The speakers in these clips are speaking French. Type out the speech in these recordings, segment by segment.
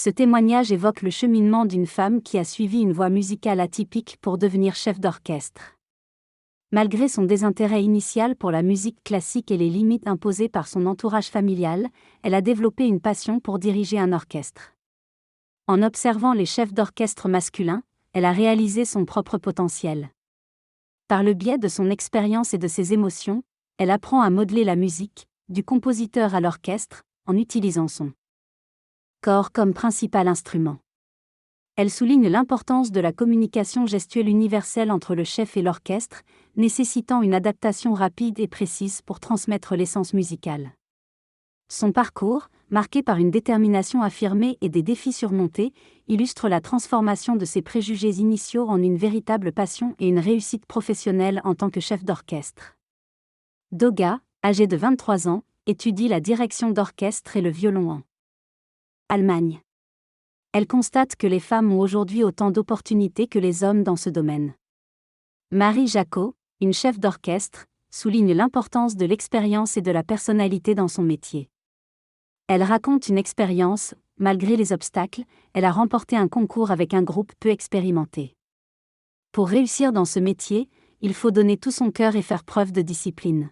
Ce témoignage évoque le cheminement d'une femme qui a suivi une voie musicale atypique pour devenir chef d'orchestre. Malgré son désintérêt initial pour la musique classique et les limites imposées par son entourage familial, elle a développé une passion pour diriger un orchestre. En observant les chefs d'orchestre masculins, elle a réalisé son propre potentiel. Par le biais de son expérience et de ses émotions, elle apprend à modeler la musique, du compositeur à l'orchestre, en utilisant son corps comme principal instrument. Elle souligne l'importance de la communication gestuelle universelle entre le chef et l'orchestre, nécessitant une adaptation rapide et précise pour transmettre l'essence musicale. Son parcours, marqué par une détermination affirmée et des défis surmontés, illustre la transformation de ses préjugés initiaux en une véritable passion et une réussite professionnelle en tant que chef d'orchestre. Doga, âgée de 23 ans, étudie la direction d'orchestre et le violon en Allemagne. Elle constate que les femmes ont aujourd'hui autant d'opportunités que les hommes dans ce domaine. Marie Jacot, une chef d'orchestre, souligne l'importance de l'expérience et de la personnalité dans son métier. Elle raconte une expérience, malgré les obstacles, elle a remporté un concours avec un groupe peu expérimenté. Pour réussir dans ce métier, il faut donner tout son cœur et faire preuve de discipline.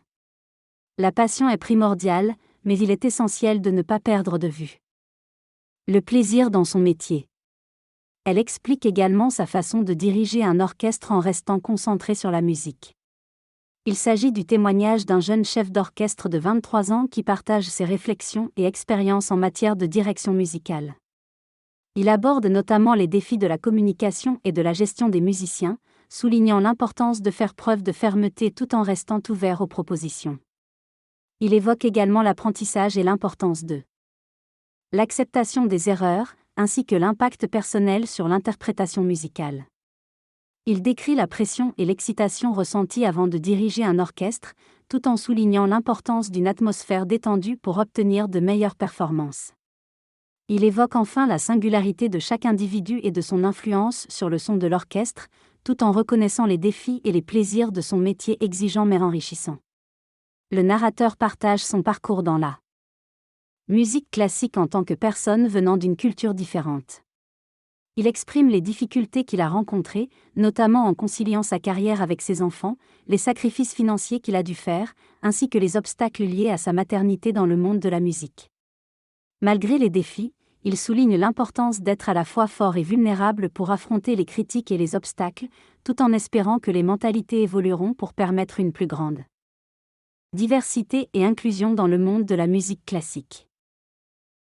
La passion est primordiale, mais il est essentiel de ne pas perdre de vue le plaisir dans son métier. Elle explique également sa façon de diriger un orchestre en restant concentrée sur la musique. Il s'agit du témoignage d'un jeune chef d'orchestre de 23 ans qui partage ses réflexions et expériences en matière de direction musicale. Il aborde notamment les défis de la communication et de la gestion des musiciens, soulignant l'importance de faire preuve de fermeté tout en restant ouvert aux propositions. Il évoque également l'apprentissage et l'importance de l'acceptation des erreurs, ainsi que l'impact personnel sur l'interprétation musicale. Il décrit la pression et l'excitation ressenties avant de diriger un orchestre, tout en soulignant l'importance d'une atmosphère détendue pour obtenir de meilleures performances. Il évoque enfin la singularité de chaque individu et de son influence sur le son de l'orchestre, tout en reconnaissant les défis et les plaisirs de son métier exigeant mais enrichissant. Le narrateur partage son parcours dans la musique classique en tant que personne venant d'une culture différente. Il exprime les difficultés qu'il a rencontrées, notamment en conciliant sa carrière avec ses enfants, les sacrifices financiers qu'il a dû faire, ainsi que les obstacles liés à sa maternité dans le monde de la musique. Malgré les défis, il souligne l'importance d'être à la fois fort et vulnérable pour affronter les critiques et les obstacles, tout en espérant que les mentalités évolueront pour permettre une plus grande diversité et inclusion dans le monde de la musique classique.